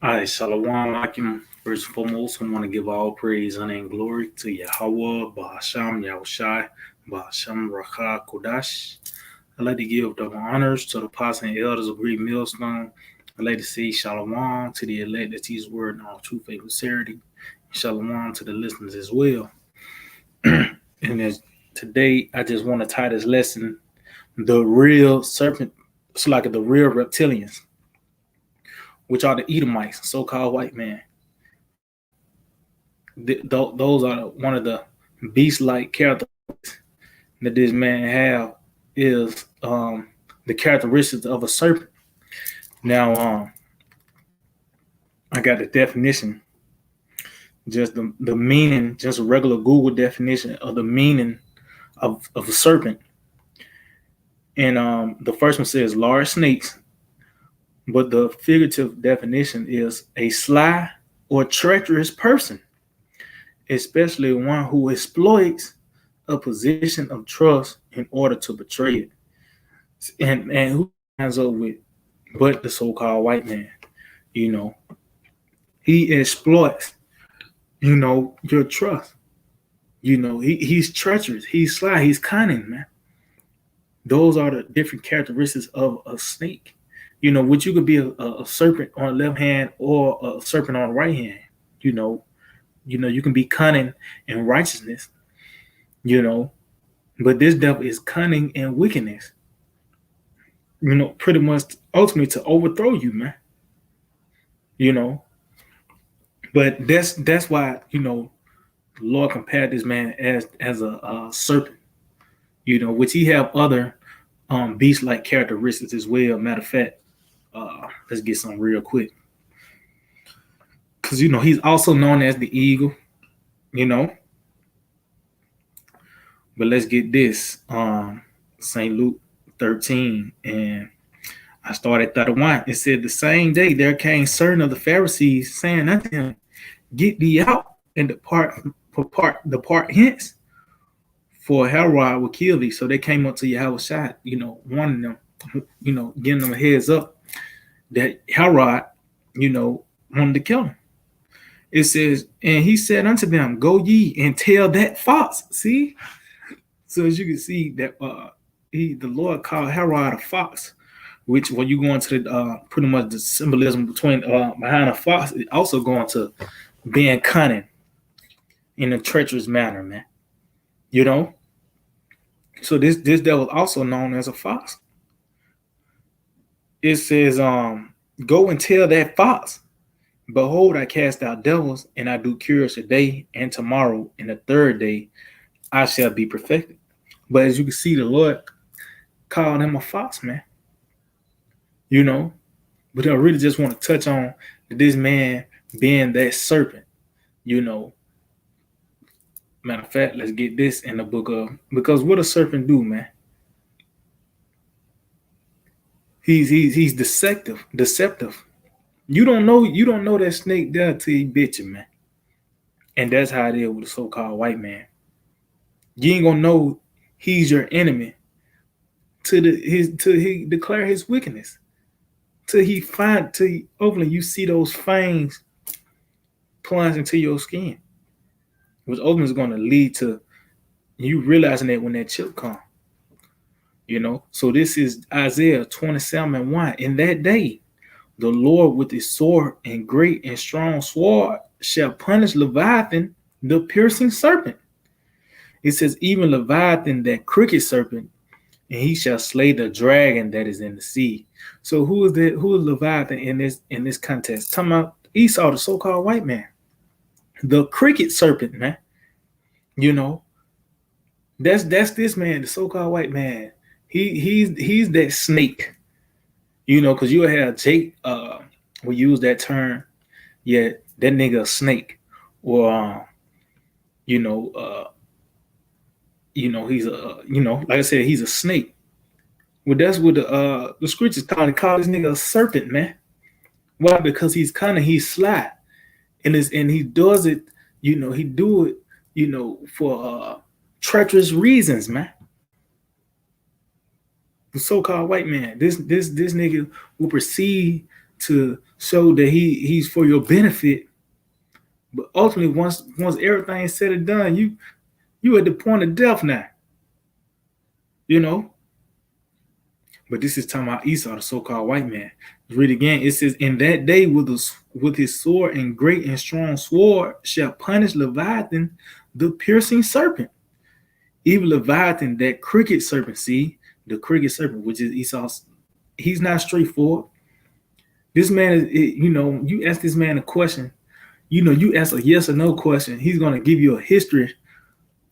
Alright, Shalom Akim. First and foremost, I want to give all praise, honor, and glory to Yahweh, Bahasham, Yahushai, Bahasham, Rakha, Kodash. I'd like to give double honors to the apostles and elders of Great Millstone. I'd like to say Shalom to the elect that teach word in all truth, faith, and sincerity. Shalom to the listeners as well. And as today, I just want to tie this lesson, the real serpent, it's like the real reptilians, which are the Edomites, so-called white man. Those are one of the beast-like characteristics that this man have is the characteristics of a serpent. Now, I got the definition, just the meaning, just a regular Google definition of the meaning of a serpent. And the first one says large snakes, but the figurative definition is a sly or treacherous person, especially one who exploits a position of trust in order to betray it. And who hands up with but the so-called white man? You know, he exploits, your trust. He's treacherous, he's sly, he's cunning, man. Those are the different characteristics of a snake. Which you could be a serpent on the left hand or a serpent on the right hand. You can be cunning in righteousness, but this devil is cunning and wickedness. Pretty much ultimately to overthrow you, man. But that's why, the Lord compared this man as a serpent, which he have other beast-like characteristics as well. Matter of fact, let's get some real quick. Because, he's also known as the eagle, But let's get this. St. Luke 13, and I started 31. It said, the same day there came certain of the Pharisees, saying unto him, get thee out and depart hence, for Herod will kill thee. So they came up to Yahushua, warning them, giving them a heads up that Herod, wanted to kill him. It says, and he said unto them, go ye and tell that fox. See? So as you can see that the Lord called Herod a fox, which when you go into the, pretty much the symbolism between behind a fox, it also going to being cunning in a treacherous manner, man. So this devil is also known as a fox. It says, go and tell that fox, behold, I cast out devils, and I do cures today and tomorrow, and the third day I shall be perfected. But as you can see, the Lord called him a fox, man. But I really just want to touch on this man being that serpent, Matter of fact, let's get this in the book of, because what a serpent do, man? He's deceptive. You don't know that snake there till he bit you, man. And that's how it is with the so-called white man. You ain't gonna know he's your enemy till he declare his wickedness. Till hopefully you see those fangs plunge into your skin, which ultimately is going to lead to you realizing that when that chip comes. So this is Isaiah 27:1. In that day, the Lord with his sword and great and strong sword shall punish Leviathan, the piercing serpent. It says, even Leviathan, that crooked serpent, and he shall slay the dragon that is in the sea. So who is Leviathan in this context? Talking about Esau, the so-called white man, the crooked serpent, man. That's this man, the so-called white man. He's that snake, because you have Jake will use that term, yeah, that nigga a snake, or he's a like I said, he's a snake. Well, that's what the scriptures call this nigga a serpent, man. Why? Because he's cunning, he's sly, and he does it, he do it, for treacherous reasons, man. The so-called white man, this nigga will proceed to show that he's for your benefit. But ultimately, once everything is said and done, you at the point of death now. You know. But this is talking about Esau, the so-called white man. Read again. It says, "In that day, with his sword and great and strong sword, shall punish Leviathan, the piercing serpent, even Leviathan, that crooked serpent." See, the crooked serpent, which is Esau's. He's not straightforward. This man is, you ask this man a question, you ask a yes or no question, he's going to give you a history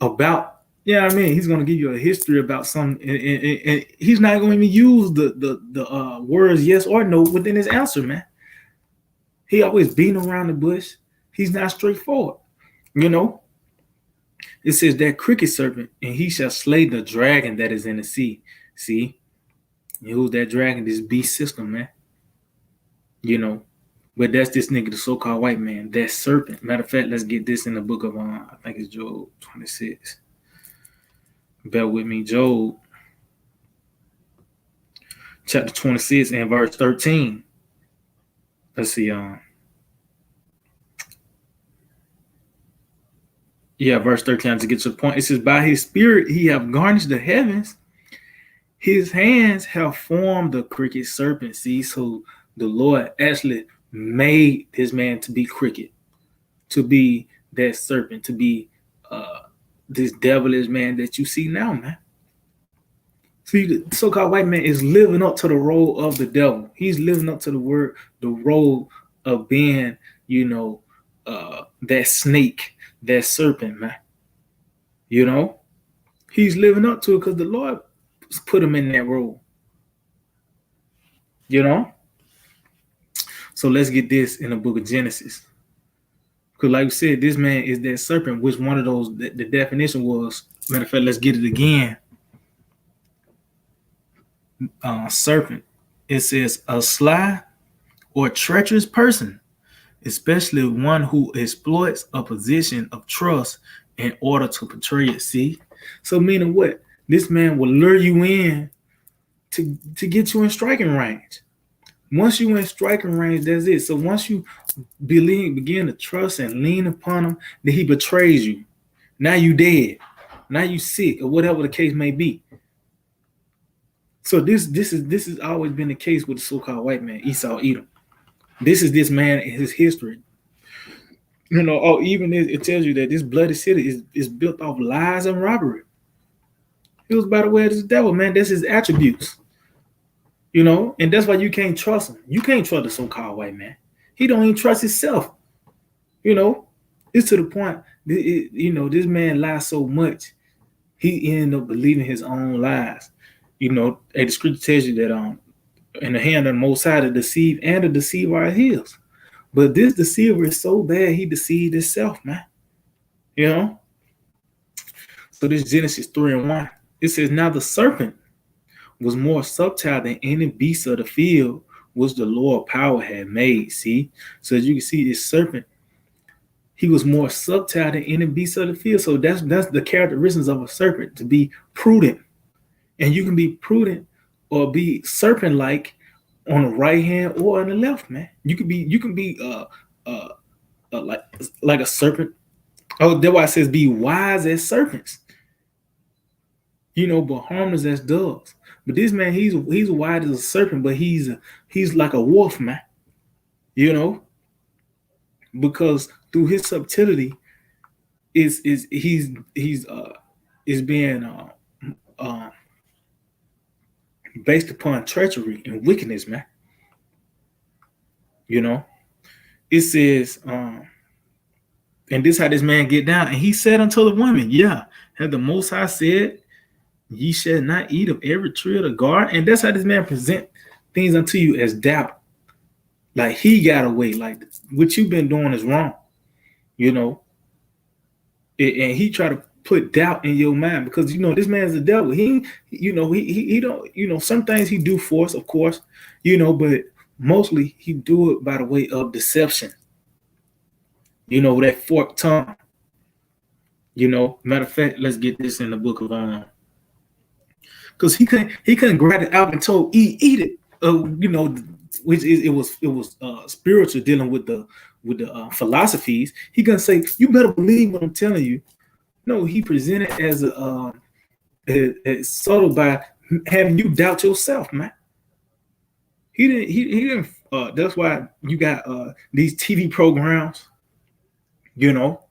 about, he's going to give you a history about something, and he's not going to even use the words yes or no within his answer, man. He always beating around the bush. He's not straightforward, It says that crooked serpent, and he shall slay the dragon that is in the sea. See, who's that dragon? This beast system, man. But that's this nigga, the so-called white man, that serpent. Matter of fact, let's get this in the book of, I think it's Job 26. Bear with me, Job chapter 26 and verse 13. Let's see, verse 13, to get to the point. It says, "By his spirit he have garnished the heavens. His hands have formed the crooked serpent." See, so the Lord actually made this man to be crooked, to be that serpent, to be this devilish man that you see now, man. See, the so-called white man is living up to the role of the devil. He's living up to the role of being, that snake, that serpent, man. He's living up to it because the Lord put him in that role. So let's get this in the book of Genesis. Because like we said, this man is that serpent, which one of those, the definition was, matter of fact, let's get it again. Serpent. It says a sly or treacherous person, especially one who exploits a position of trust in order to portray it. See? So meaning what? This man will lure you in to get you in striking range. Once you in striking range, that's it. So once you begin to trust and lean upon him, then he betrays you. Now you dead. Now you sick, or whatever the case may be. So this is always been the case with the so-called white man, Esau Edom. This is this man and his history. Even it tells you that this bloody city is built off lies and robbery. It was by the way of the devil, man. That's his attributes. And that's why you can't trust him. You can't trust the so-called white man. He don't even trust himself. It's to the point, this man lies so much, he ended up believing his own lies. The scripture tells you that in the hand of the Most High to deceive and to deceive are his. But this deceiver is so bad, he deceived himself, man. So this Genesis 3:1, it says, "Now the serpent was more subtle than any beast of the field which the Lord power had made." See? So as you can see, this serpent, he was more subtle than any beast of the field. So that's the characteristics of a serpent, to be prudent. And you can be prudent or be serpent-like on the right hand or on the left, man. You can be like a serpent. Oh, that's why it says be wise as serpents. But harmless as doves. But this man, he's wise as a serpent, but he's like a wolf, man. Because through his subtlety, is being based upon treachery and wickedness, man. It says, and this how this man get down. And he said unto the woman, had the Most High said, ye shall not eat of every tree of the garden? And that's how this man present things unto you as doubt. Like he got away. Like what you've been doing is wrong. And he tried to put doubt in your mind because this man's the devil. He don't, some things he do for us, of course, but mostly he do it by the way of deception. That forked tongue. Matter of fact, let's get this in the book of because he couldn't grab it out and told eat it. which is it was spiritual, dealing with the philosophies. He gonna say, you better believe what I'm telling you. No, he presented as a subtle by having you doubt yourself, man. He didn't. That's why you got these TV programs, you know,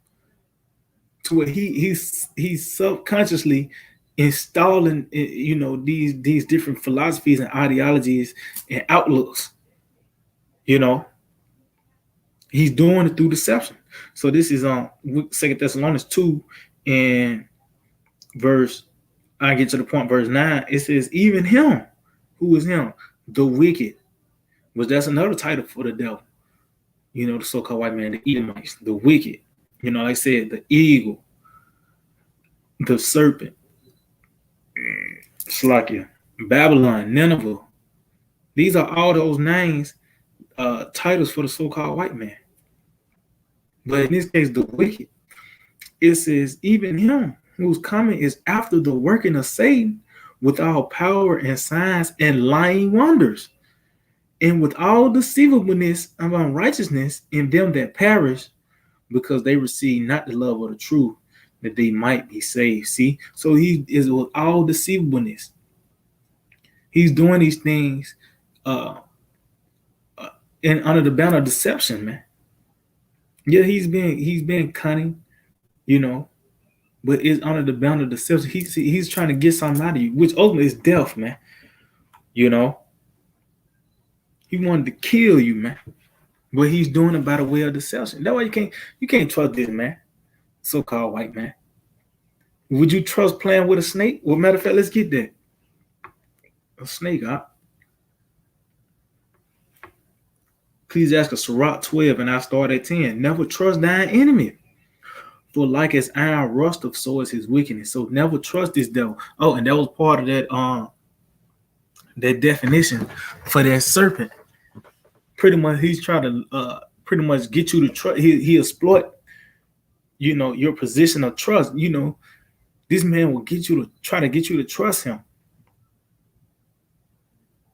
to where he's subconsciously installing, you know, these different philosophies and ideologies and outlooks. You know, he's doing it through deception. So this is on Second Thessalonians 2 and verse. I get to the point, verse 9. It says, even him, who is him, the wicked, which that's another title for the devil. You know, the so-called white man, the Edomites, the wicked. You know, like I said, the eagle, the serpent, Slakia, Babylon, Nineveh. These are all those names, titles for the so-called white man. But in this case, the wicked, it says, even him whose coming is after the working of Satan with all power and signs and lying wonders, and with all deceivableness of unrighteousness in them that perish, because they receive not the love of the truth, that they might be saved. See, so he is with all deceivableness. He's doing these things uh, and under the banner of deception, man. Yeah, he's been cunning, you know, but it's under the banner of deception. He's trying to get something out of you, which ultimately is death, man. You know, he wanted to kill you, man. But he's doing it by the way of deception. That's why you can't trust this man, so-called white man. Would you trust playing with a snake? Well, matter of fact, let's get that. A snake, huh? Please ask us Sirach 12, and I start at 10. Never trust thine enemy. For like as iron rusteth, so is his wickedness. So never trust this devil. Oh, and that was part of that definition for that serpent. Pretty much, he's trying to pretty much get you to trust. He exploit, you know, your position of trust. You know, this man will get you to try to get you to trust him.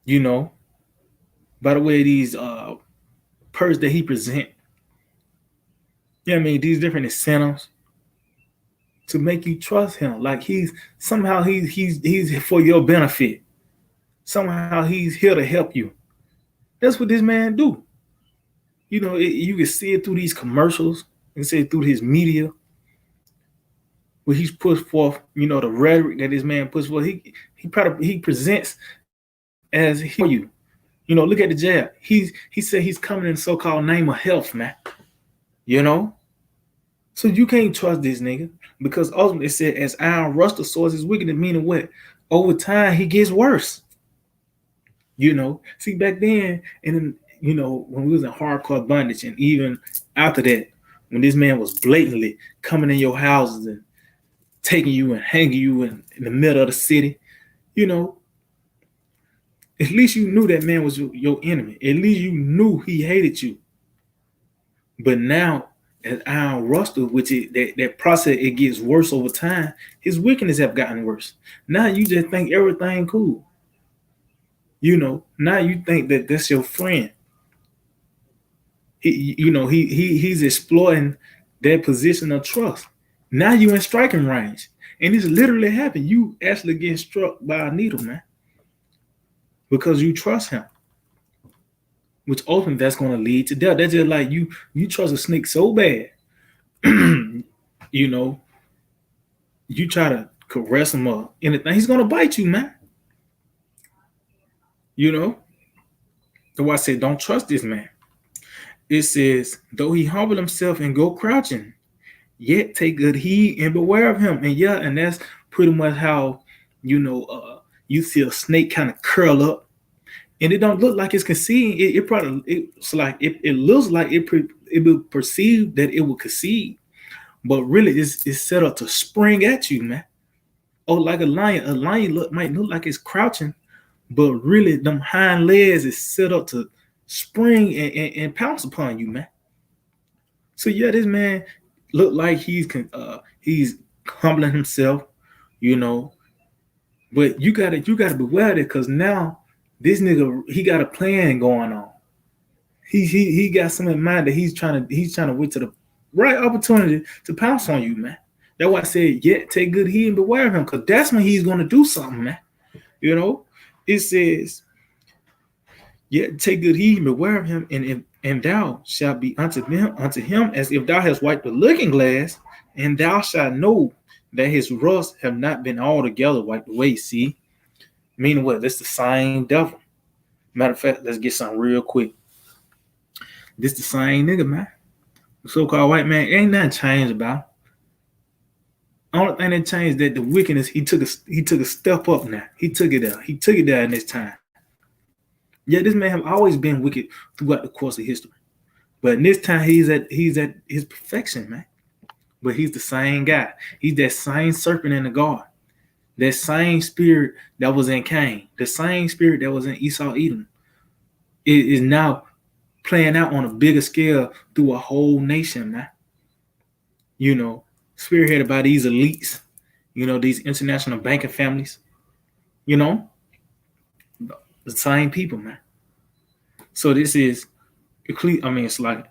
You know, by the way, these perks that he present. Yeah, I mean, these different incentives to make you trust him. Like he's for your benefit. Somehow he's here to help you. That's what this man do. You know, you can see it through these commercials. You can see it through his media, where he's put forth. You know, the rhetoric that this man puts forth. He presents as he you. You know, look at the jab. He said he's coming in the so-called name of health, man. You know, so you can't trust this nigga, because ultimately it said, as iron rust, so is his wickedness, meaning what? Over time he gets worse. You know, see, back then, and then, you know, when we was in hardcore bondage, and even after that, when this man was blatantly coming in your houses and taking you and hanging you in the middle of the city, you know, at least you knew that man was your enemy. At least you knew he hated you. But now, as iron rusted, which is that process, it gets worse over time. His wickedness have gotten worse. Now you just think everything cool. You know, now you think that that's your friend. He's exploiting that position of trust. Now you in striking range, and this literally happened. You actually get struck by a needle, man, because you trust him. Which ultimately that's going to lead to death. That's just like you trust a snake so bad, you know, you try to caress him or anything, he's going to bite you, man. You know, that's why I said don't trust this man. It says, though he humble himself and go crouching, yet take good heed and beware of him. And yeah, and that's pretty much how, you know, you see a snake kind of curl up. And it don't look like it's conceding. It looks like it will perceive that it will concede, but really it's set up to spring at you, man. Oh, like a lion. A lion might look like it's crouching, but really them hind legs is set up to spring and pounce upon you, man. So yeah, this man look like he's humbling himself, you know. But you gotta beware that, because now This nigga, he got a plan going on. He got something in mind that he's trying to wait to the right opportunity to pounce on you, man. That's why I said, yeah, take good heed and beware of him, because that's when he's gonna do something, man. You know, it says, yeah, take good heed and beware of him, and thou shalt be unto him as if thou hast wiped the looking glass, and thou shalt know that his rust have not been altogether wiped away. See, meaning what? That's the same devil. Matter of fact, let's get something real quick. This the same nigga, man. The so-called white man, ain't nothing changed about him. Only thing that changed that the wickedness, he took a step up now. He took it there. He took it there in this time. Yeah, this man have always been wicked throughout the course of history. But in this time he's at his perfection, man. But he's the same guy. He's that same serpent in the garden. That same spirit that was in Cain, the same spirit that was in Esau Edom, it is now playing out on a bigger scale through a whole nation, man. You know, spearheaded by these elites, these international banking families, you know, the same people, man. So this is, it's like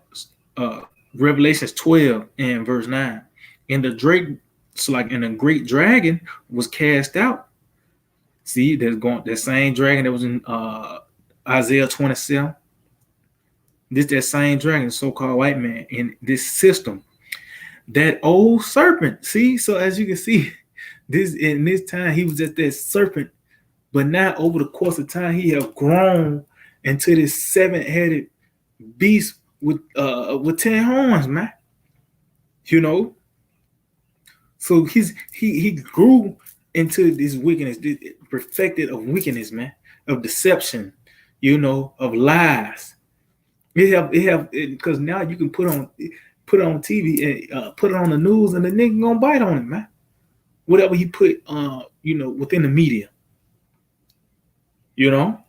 uh, Revelations 12 and verse 9. And the Drake, so like, and the great dragon was cast out. See, there's going that same dragon that was in Isaiah 27. This that same dragon, so-called white man, in this system. That old serpent. See, so as you can see, this in this time he was just that serpent, but now over the course of time he have grown into this seven-headed beast with 10 horns, man. You know, so he grew into this wickedness, this perfected of wickedness, man, of deception, of lies. It have because now you can put it on TV and put it on the news, and the nigga gonna bite on it, man. Whatever he put, within the media, you know.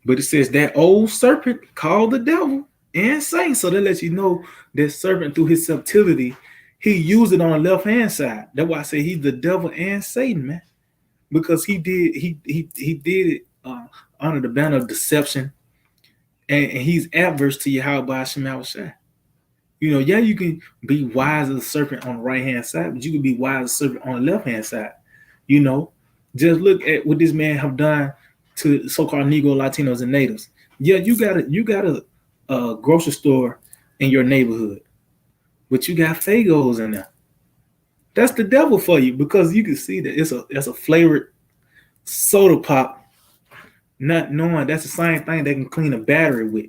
But it says that old serpent called the devil and Satan. So that lets you know that serpent, through his subtlety, he used it on the left hand side. That's why I say he's the devil and Satan, man, because he did it under the banner of deception, and he's adverse to Yahweh Hashem Shai. Yeah, you can be wise as a serpent on the right hand side, but you can be wise as a serpent on the left hand side. Just look at what this man have done to so-called Negro, Latinos, and natives. Yeah, you got a grocery store in your neighborhood, but you got Fagos in there. That's the devil for you, because you can see that it's a flavored soda pop, not knowing that's the same thing they can clean a battery with.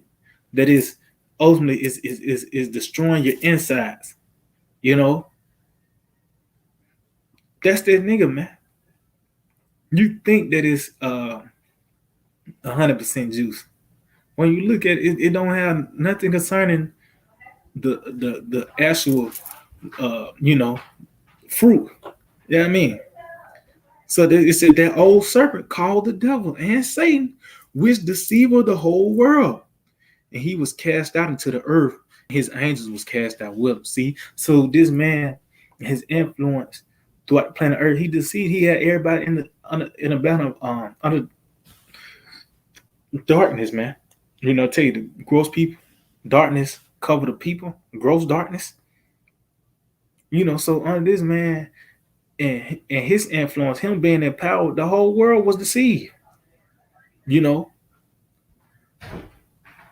That is ultimately is destroying your insides. That's that nigga, man. You think that it's 100% juice. When you look at it, it don't have nothing concerning the actual fruit. You know what I mean? So it said that old serpent called the devil and Satan, which deceived the whole world. And he was cast out into the earth. His angels was cast out with him. See? So this man, his influence throughout the planet Earth, he deceived. He had everybody in a band of under darkness, man. Tell you the gross people, darkness cover the people, gross darkness. So under this man and his influence, him being in power, the whole world was deceived.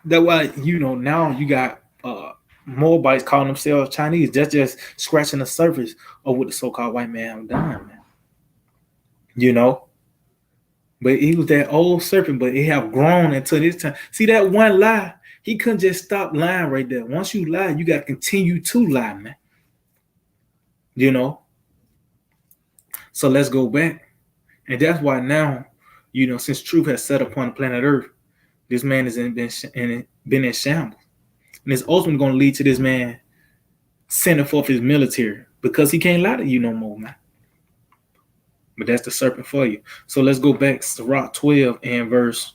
That's why now you got Moabites calling themselves Chinese. That's just scratching the surface of what the so-called white man have done, man. But he was that old serpent, but he have grown into this time. See that one lie, he couldn't just stop lying right there. Once you lie, you got to continue to lie, man. So let's go back. And that's why now, since truth has set upon the planet Earth, this man has been in shambles. And it's ultimately going to lead to this man sending forth his military, because he can't lie to you no more, man. But that's the serpent for you. So let's go back to Sirach 12 and verse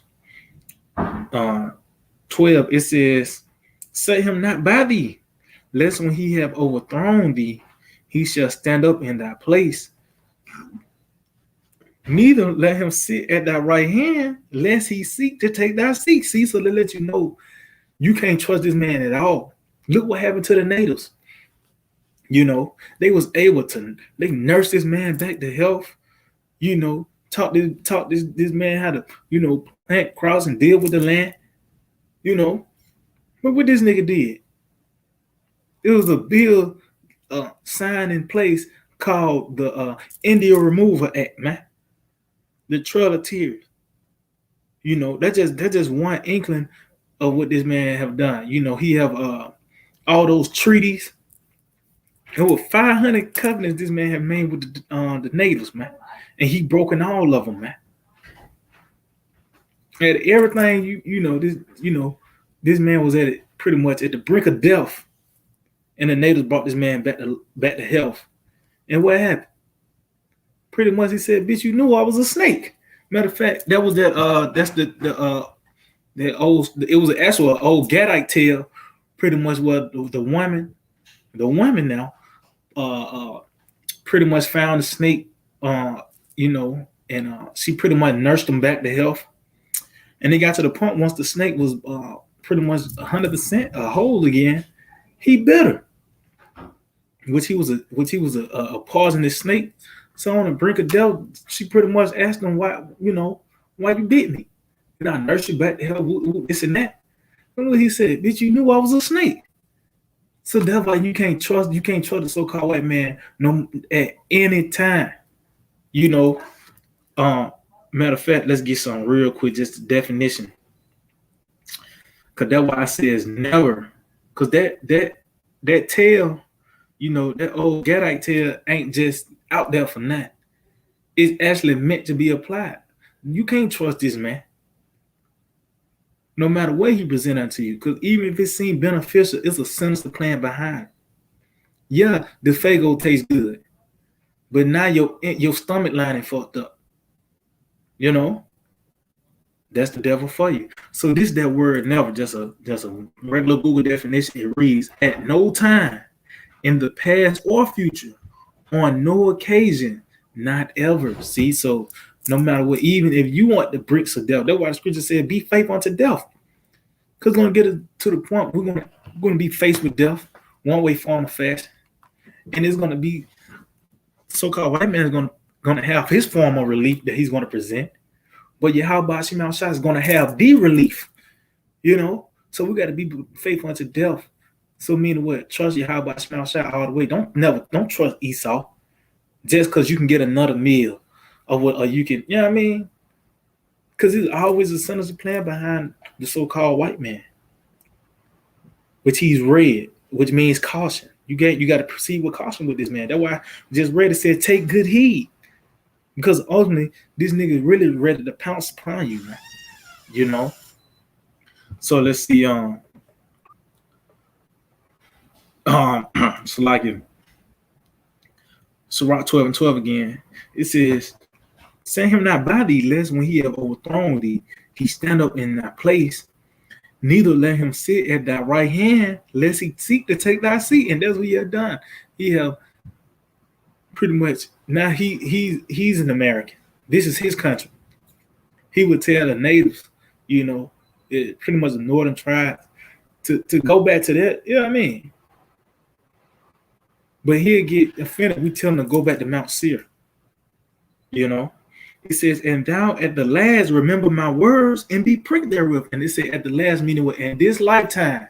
12. It says, set him not by thee, lest when he have overthrown thee, he shall stand up in thy place. Neither let him sit at thy right hand, lest he seek to take thy seat. See, so they let you know you can't trust this man at all. Look what happened to the natives. They was able to they nurse this man back to health. Taught this man how to plant crops and deal with the land. But what this nigga did, it was a bill signed in place called the India Removal Act, man. The Trail of Tears. That's just one inkling of what this man have done. He have all those treaties. There were 500 covenants this man had made with the natives, man, and he broken all of them, man. And everything this man was at it pretty much at the brink of death, and the natives brought this man back to health. And what happened? Pretty much he said, "Bitch, you knew I was a snake." Matter of fact, that was that's the old. It was an actual old Gadite tale. Pretty much what the woman now, pretty much found the snake, and she pretty much nursed him back to health. And it got to the point once the snake was pretty much 100% whole again, he bit her, which he was a poisonous snake. So on the brink of death, she pretty much asked him why you bit me. And I nursed you back to health, this and that. And what he said, bitch, you knew I was a snake. So that's why you can't trust the so-called white man at any time. Matter of fact, let's get some real quick, just the definition. Cause that's why I say it's never. Cause that tale, that old Gadite tale ain't just out there for nothing. It's actually meant to be applied. You can't trust this man. No matter what he present unto you, because even if it seems beneficial, it's a sinister plan behind it. Yeah, the Fago tastes good, but now your stomach lining fucked up. That's the devil for you. So this that word never, just a regular Google definition. It reads, at no time in the past or future, on no occasion, not ever. See, so no matter what, even if you want the bricks of death, that's why the scripture said, be faithful unto death. Because we're going to get to the point we're going to be faced with death, one way, form, or fashion. And it's going to be, so-called white man is going to have his form of relief that he's going to present. But Yahweh Shema Shah is going to have the relief, So we got to be faithful unto death. So meaning what? Trust Yahweh Shema Shah all the way. Don't trust Esau just because you can get another meal or you can, you know what I mean? Because there's always a sinister plan behind the so-called white man, which he's read, which means caution. You got to proceed with caution with this man. That's why I just read it said, take good heed. Because ultimately, this nigga really ready to pounce upon you, man. So let's see. So like in Sirach 12:12 again, it says, "Send him not by thee, lest when he have overthrown thee, he stand up in thy place. Neither let him sit at thy right hand, lest he seek to take thy seat." And that's what he have done. He have pretty much now he's an American. This is his country. He would tell the natives, pretty much the northern tribes, to go back to that. You know what I mean? But he'll get offended. We tell him to go back to Mount Seir. He says, "And thou at the last remember my words and be pricked therewith." And it said at the last, meaning what? In this lifetime,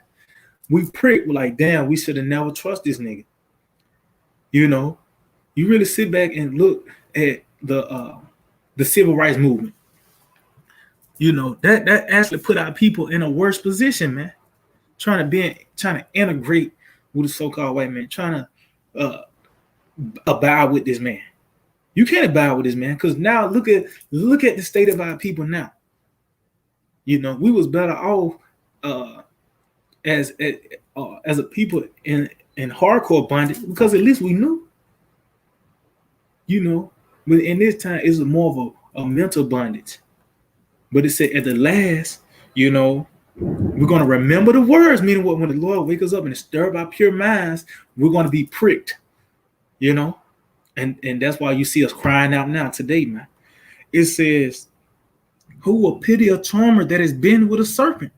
we pricked. We're like, damn, we should have never trust this nigga. You really sit back and look at the civil rights movement. That actually put our people in a worse position, man. Trying to integrate with the so-called white man, trying to abide with this man. You can't abide with this man because now look at the state of our people now. We was better off as a people in hardcore bondage because at least we knew. But in this time it's more of a mental bondage. But it said at the last, we're going to remember the words, meaning what, when the Lord wakes us up and stir up our pure minds, we're going to be pricked, And that's why you see us crying out now today, man. It says, who will pity a charmer that has been with a serpent,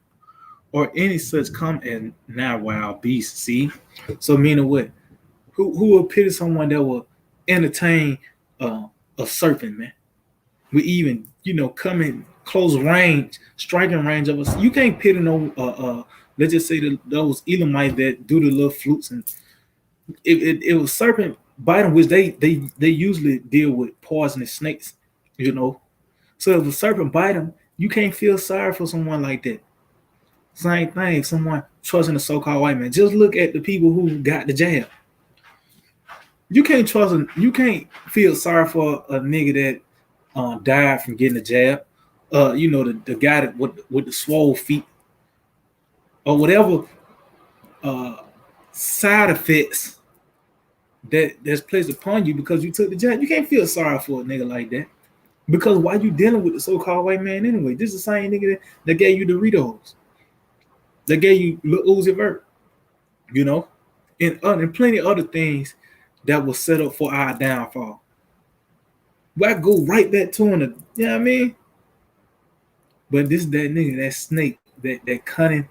or any such come and now wild beast? See? So meaning what? Who will pity someone that will entertain a serpent, man? We even, come in close range, striking range of us. You can't pity no let's just say those Elamites that do the little flutes, and it was serpent biting, which they usually deal with poisonous snakes, you know. So if a serpent bite them, you can't feel sorry for someone like that. Same thing, if someone trusting a so-called white man. Just look at the people who got the jab. You can't trust him. You can't feel sorry for a nigga that died from getting a jab. The guy that with the swole feet or whatever uh, side effects that's placed upon you because you took the jab. You can't feel sorry for a nigga like that. Because why you dealing with the so-called white man anyway? This is the same nigga that gave you Doritos, that gave you Lil Uzi Vert, and plenty of other things that was set up for our downfall. But I go right back to him, you know what I mean? But this is that nigga, that snake, that cunning,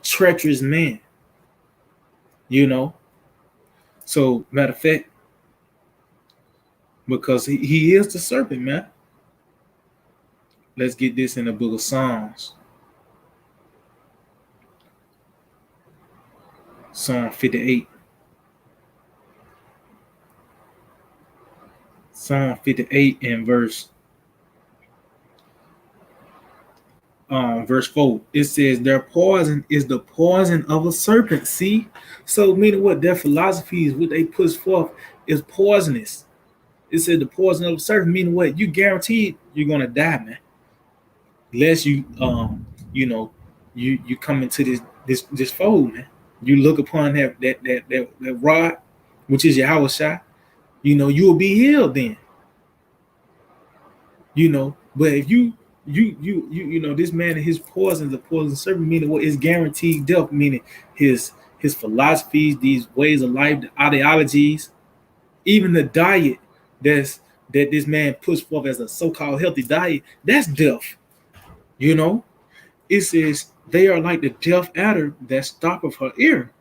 treacherous man, So matter of fact, because he is the serpent, man. Let's get this in the book of Psalms. Psalm 58. Psalm 58 and verse 4. It says, their poison is the poison of a serpent. See? So meaning what? Their philosophy is what they push forth is poisonous. It said the poison of a serpent, meaning what? You guaranteed you're gonna die, man. Unless you you come into this fold, man. You look upon that rod, which is Yahweh Shai, you will be healed then. But if this man and his poison, the poison serpent, meaning what is guaranteed death, meaning his philosophies, these ways of life, the ideologies, even the diet that this man puts forth as a so-called healthy diet, that's death. It says they are like the deaf adder that stoppeth her ear,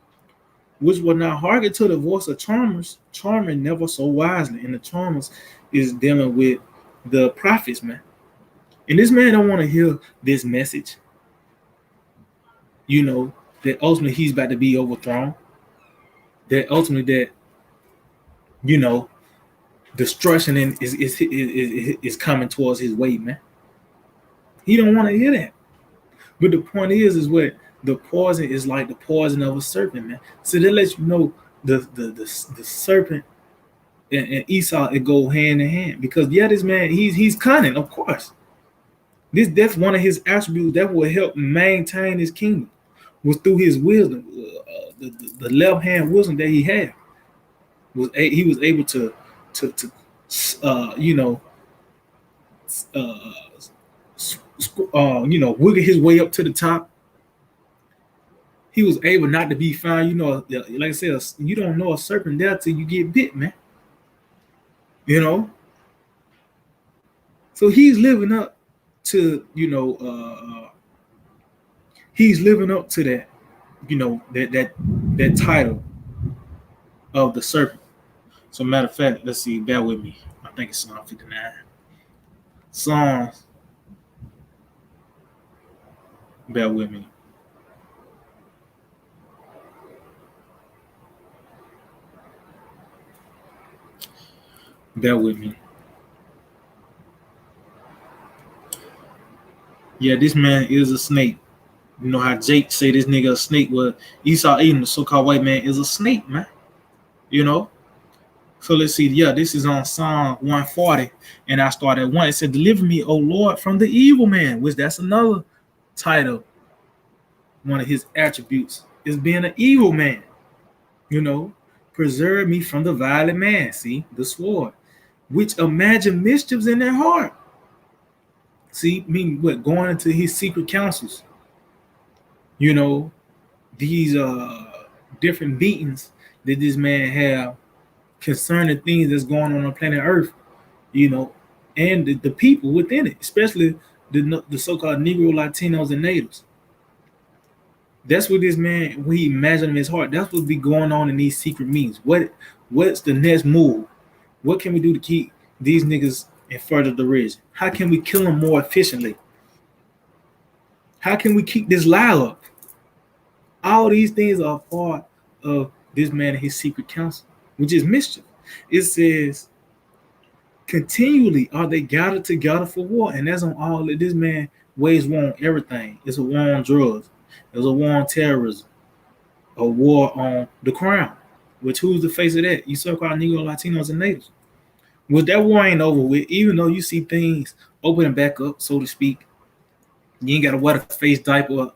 which will not hearken to the voice of charmers, charming never so wisely. And the charmers is dealing with the prophets, man. And this man don't want to hear this message. That ultimately he's about to be overthrown. That ultimately destruction is coming towards his way, man. He don't want to hear that. But the point is what the poison is like the poison of a serpent, man. So that lets you know the serpent and Esau, it go hand in hand. Because this man, he's cunning, of course. That's one of his attributes that will help maintain his kingdom, was through his wisdom, the left hand wisdom that he had. He was able to wiggle his way up to the top. He was able not to be found. Like I said, you don't know a serpent there till you get bit, man. So he's living up to that title of the serpent. So matter of fact, let's see, bear with me. I think it's Psalm 59. Psalms, bear with me. Bear with me. Yeah, this man is a snake. You know how Jake say this nigga a snake? Well, Esau Edom, the so-called white man, is a snake, man. So let's see. Yeah, this is on Psalm 140, and I started at 1. It said, deliver me, O Lord, from the evil man, which that's another title. One of his attributes is being an evil man. Preserve me from the violent man. See, the sword, which imagine mischiefs in their heart. See, meaning what? Going into his secret councils. These different beatings that this man have concerning things that's going on planet Earth. you know, and the people within it, especially the so-called Negro, Latinos, and natives. That's what this man, when he imagined in his heart, that's what be going on in these secret meetings. What's the next move? What can we do to keep these niggas in further direction? How can we kill them more efficiently? How can we keep this lie up? All these things are part of this man and his secret council, which is mischief. It says, continually are they gathered together for war, and that's on all that this man wage war on everything. It's a war on drugs, it's a war on terrorism, a war on the crown. Which who's the face of that? You so-called Negro, Latinos, and natives. Well, that war ain't over with, even though you see things opening back up, so to speak. You ain't gotta wear a face diaper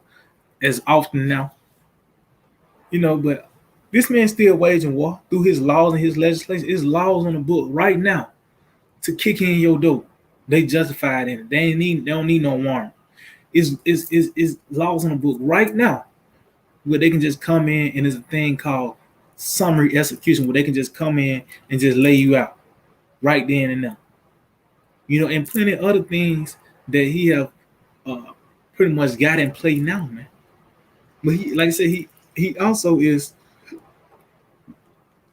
as often now. But this man's still waging war through his laws and his legislation. His laws on the book right now to kick in your door. They justified in it. They don't need no warrant. Is laws on the book right now where they can just come in, and there's a thing called summary execution where they can just come in and just lay you out right then and there. And plenty of other things that he have pretty much got in play now, man. But he, like I said, he also is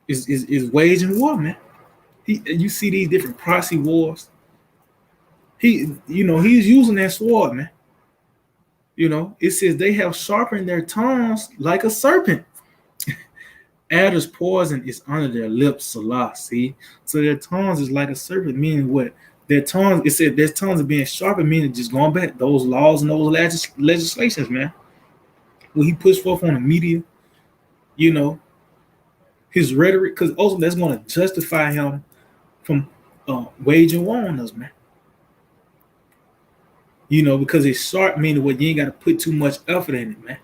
waging war, man. You see these different proxy wars. He's using that sword, man. It says they have sharpened their tongues like a serpent. Adder's poison is under their lips, Salah. See, so their tongues is like a serpent, meaning what? Their tongues. It said their tongues are being sharpened, meaning just going back those laws and those legislations, man. What he pushed forth on the media, his rhetoric, because also that's going to justify him from waging war on us, man. Because it's sharp, meaning what you ain't got to put too much effort in it, man.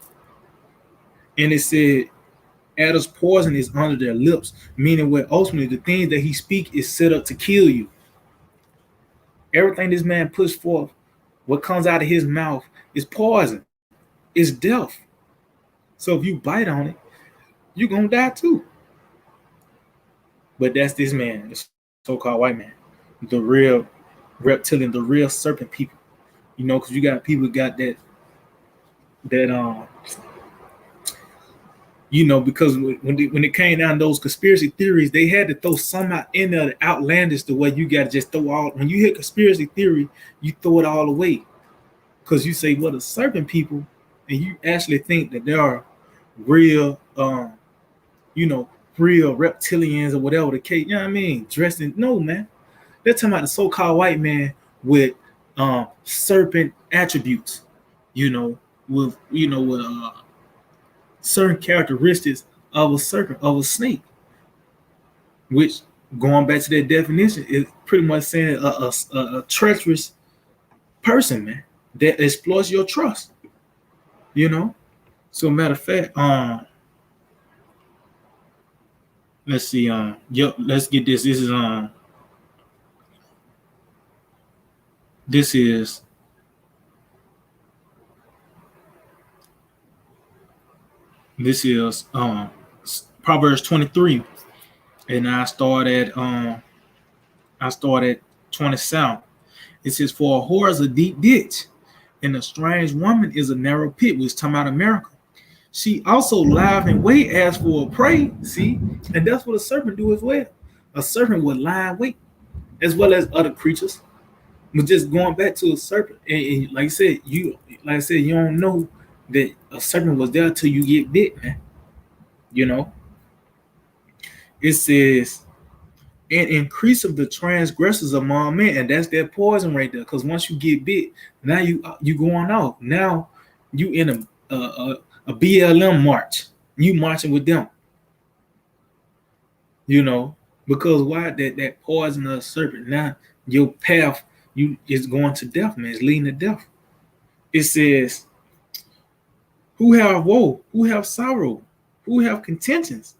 And it said Adam's poison is under their lips, meaning what ultimately the things that he speak is set up to kill you. Everything this man puts forth, what comes out of his mouth is poison. It's death. So if you bite on it, you're going to die too. But that's this man, the so-called white man, the real reptilian, the real serpent people. Because you got people got that because when it came down to those conspiracy theories, they had to throw some out in there outlandish the way you got to just throw all. When you hear conspiracy theory, you throw it all away because you say, well, the serpent people, and you actually think that there are real, real reptilians or whatever the case. You know what I mean? Dressed in man. They're talking about the so-called white man with serpent attributes. With certain characteristics of a serpent, of a snake, which going back to that definition is pretty much saying a treacherous person, man, that exploits your trust. So matter of fact, let's see, let's get this. This is Proverbs 23, and I start at 27. It says, "For a whore is a deep ditch, and a strange woman is a narrow pit," which is talking about America. "She also lies in wait as for a prey." See, and that's what a serpent do as well. A serpent would lie in wait, as well as other creatures. But just going back to a serpent, and like I said, you don't know that a serpent was there till you get bit, man. It says, "An increase of the transgressors among men," and that's that poison right there. Because once you get bit, now you going off. Now you in a BLM march. You marching with them. Because why that poison of a serpent? Now your path is going to death, man. It's leading to death. It says, "Who have woe? Who have sorrow? Who have contentions?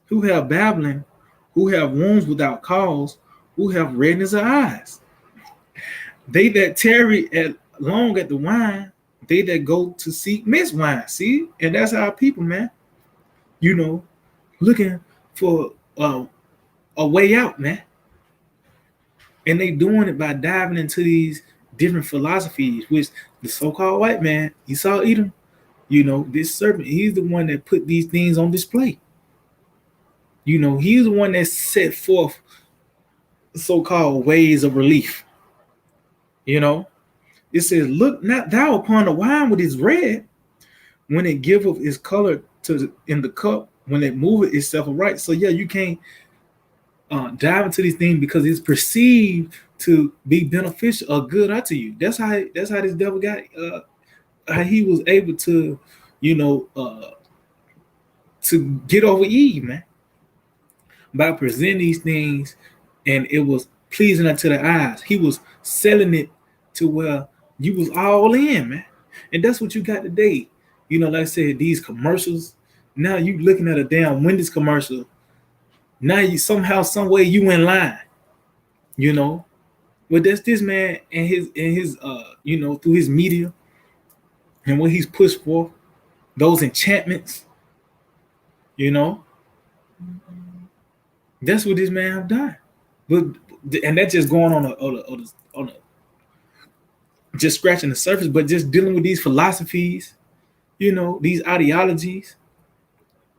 Who have babbling? Who have wounds without cause? Who have redness of eyes? They that tarry long at the wine, they that go to seek mixed wine." See, and that's our people, man. Looking for a way out, man. And they doing it by diving into these different philosophies, which the so-called white man, Esau Edom, this serpent, he's the one that put these things on display. He's the one that set forth so-called ways of relief. It says, look not thou upon the wine with its red, when it giveth its color in the cup, when it moveth itself aright. So yeah, you can't dive into these things because it's perceived to be beneficial or good unto you. That's how this devil got how he was able to, to get over Eve, man, by presenting these things, and it was pleasing unto the eyes. He was selling it to where you was all in, man. And that's what you got today. Like I said, these commercials. Now you looking at a damn Wendy's commercial. Now you somehow, some way you in line. But that's this man and his through his media and what he's pushed for, those enchantments. That's what this man have done. And that's just going on a just scratching the surface, but just dealing with these philosophies, these ideologies.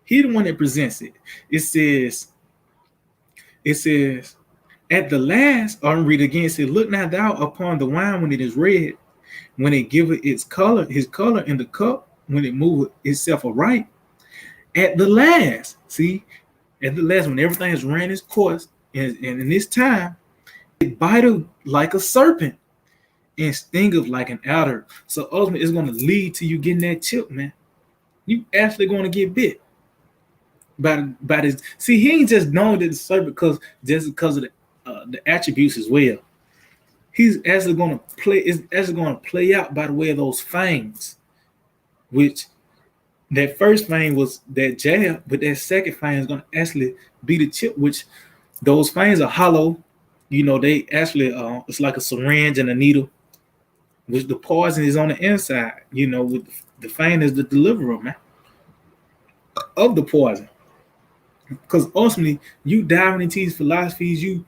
He the one that presents it. It says, at the last, I'll read again. It says, look not thou upon the wine when it is red, when it giveth his color in the cup, when it moveth itself aright. At the last, see, at the last, when everything has ran its course, and in this time, it biteth like a serpent and stingeth like an adder. So ultimately, it's going to lead to you getting that chip, man. You actually going to get bit by this. See, he ain't just known that the serpent because of the attributes as well. He's actually going to play. It's actually going to play out by the way of those fangs, which that first fang was that jab, but that second fang is going to actually be the chip, which those fangs are hollow. They actually it's like a syringe and a needle, which the poison is on the inside. With the fang is the deliverer, man, of the poison. Because ultimately, you diving into these philosophies,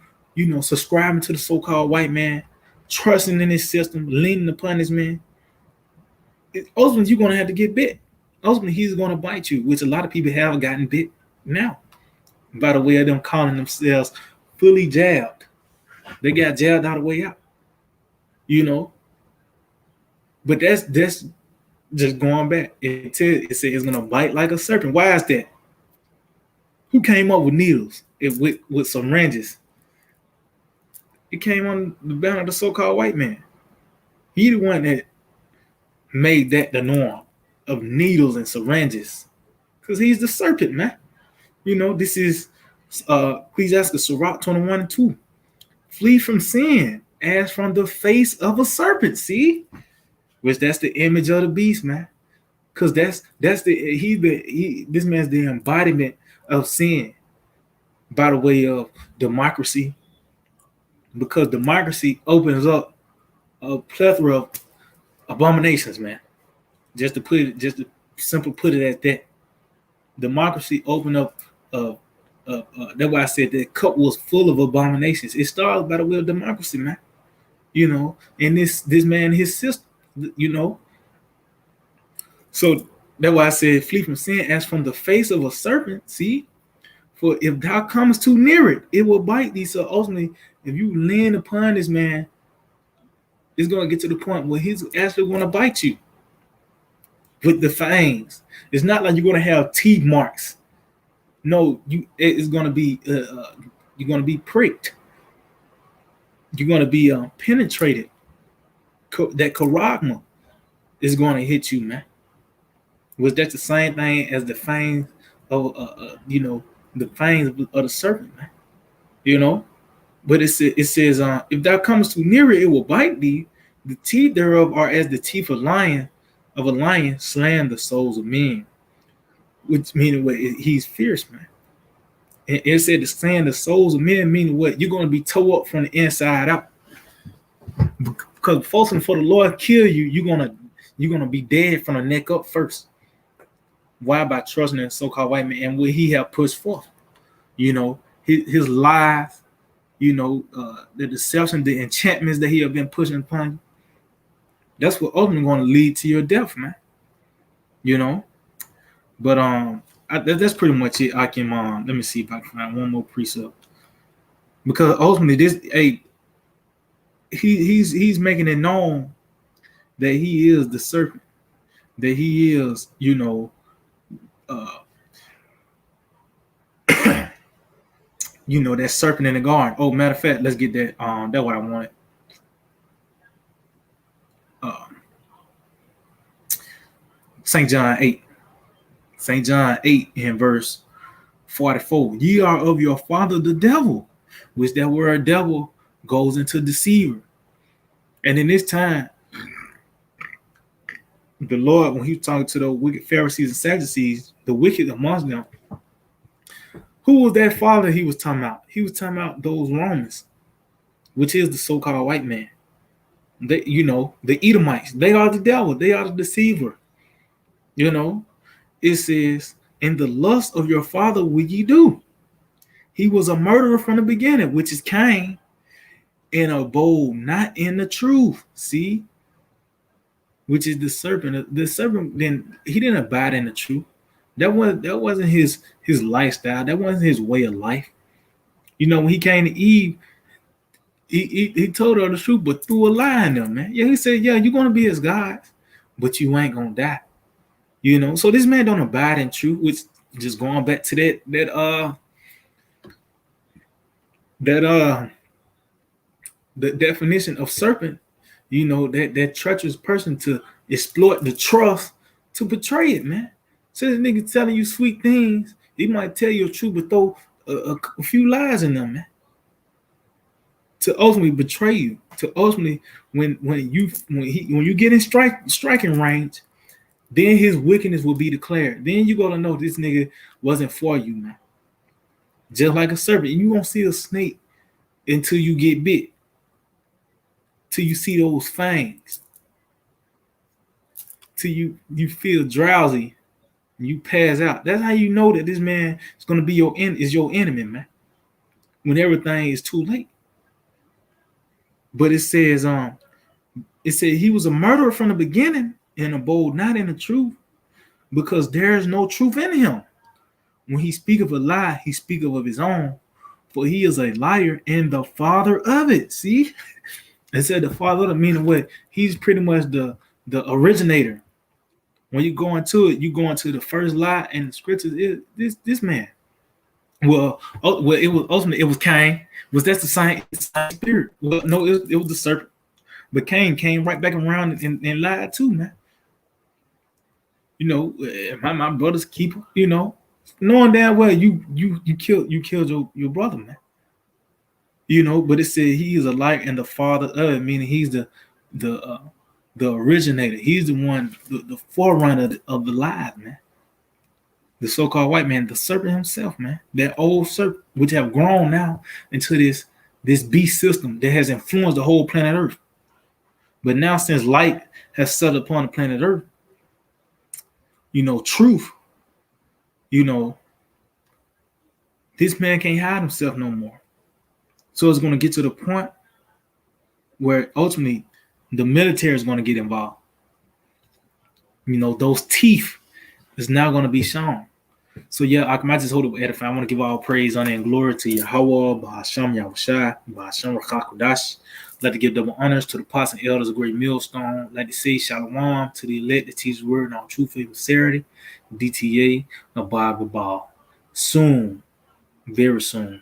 subscribing to the so-called white man, trusting in his system, leaning upon this man. Ultimately, you're going to have to get bit. Ultimately, he's going to bite you, which a lot of people have gotten bit now. By the way of them calling themselves fully jabbed. They got jabbed all the way out. But that's just going back. It says it's going to bite like a serpent. Why is that? Who came up with needles with syringes? It came on the banner of the so-called white man. He the one that made that the norm of needles and syringes, because he's the serpent, man. This is Ecclesiastes Sirach 21:2. Flee from sin as from the face of a serpent. See, which that's the image of the beast, man. Because this man's the embodiment of sin by the way of democracy, because democracy opens up a plethora of abominations, man. Just to simply put it at that. Democracy opened up that's why I said that cup was full of abominations. It started by the way of democracy, man. And this man, his system, So that's why I said flee from sin as from the face of a serpent. See? For if thou comest too near it, it will bite thee. So ultimately, if you lean upon this man, it's going to get to the point where he's actually going to bite you with the fangs. It's not like you're going to have teeth marks. No, it's going to be you're going to be pricked. You're going to be penetrated. That charagma is going to hit you, man. Was that the same thing as the fangs of the fangs of the serpent, man? But it says, if thou comest too near it, it will bite thee. The teeth thereof are as the teeth of a lion, slaying the souls of men. Which meaning what? He's fierce, man. And it said to slaying the souls of men, meaning what? You're going to be tore up from the inside out. Because folks, for the Lord kill you, you're gonna be dead from the neck up first. Why? By trusting in so-called white man and what he have pushed forth. His lies, the deception, the enchantments that he have been pushing upon you. That's what ultimately going to lead to your death, man. But that's pretty much it. I can let me see if I can find one more precept, because ultimately he's making it known that he is the serpent, that he is that serpent in the garden. Oh, matter of fact, let's get that. That's what I wanted. St. John 8. St. John 8 in verse 44. Ye are of your father the devil, which that word devil goes into deceiver. And in this time, the Lord, when he was talking to the wicked Pharisees and Sadducees, the wicked amongst them, who was that father he was talking about? He was talking about those Romans, which is the so-called white man. They, the Edomites, they are the devil, they are the deceiver. It says, in the lust of your father will ye do. He was a murderer from the beginning, which is Cain, and abode not in the truth. See? Which is the serpent. The serpent, then he didn't abide in the truth. That wasn't his lifestyle. That wasn't his way of life. When he came to Eve, he told her the truth, but threw a lie in them, man. Yeah, he said, yeah, you're gonna be his God, but you ain't gonna die. So this man don't abide in truth, which just going back to the definition of serpent, that treacherous person to exploit the trust, to betray it, man. So this nigga telling you sweet things, he might tell you the truth, but throw a few lies in them, man. To ultimately betray you, to ultimately when you get in striking range, then his wickedness will be declared. Then you gotta know this nigga wasn't for you, man. Just like a serpent, you won't see a snake until you get bit, till you see those fangs, till you feel drowsy, and you pass out. That's how you know that this man is gonna be your enemy, man. When everything is too late. But it says he was a murderer from the beginning and abode not in the truth, because there is no truth in him. When he speak of a lie, he speak of his own, for he is a liar and the father of it. See, it said the father of it, meaning what? He's pretty much the originator. When you go into it, you go into the first lie in the scriptures. This man. Well, it was ultimately it was Cain. Was that the same spirit? Well, no, it was the serpent. But Cain came right back around and lied too, man. My brother's keeper. Knowing damn well you killed your brother, man. But it said he is a liar and the father of it, meaning he's the originator. He's the one, the forerunner of the lies, man. The so-called white man, the serpent himself, man. That old serpent, which have grown now into this beast system that has influenced the whole planet Earth. But now, since light has settled upon the planet Earth, truth, this man can't hide himself no more. So it's going to get to the point where ultimately the military is going to get involved. Those teeth is now going to be shown. So yeah, I might just hold it with edify. I want to give all praise, honor, and glory to Yahweh, Bahasham Yahushai, Bahasham Rakakudash. I'd like to give double honors to the apostles and elders of Great Millstone. I'd like to say shalom to the elect that teach the word and all truth and sincerity. DTA, Abba Babal. Soon, very soon.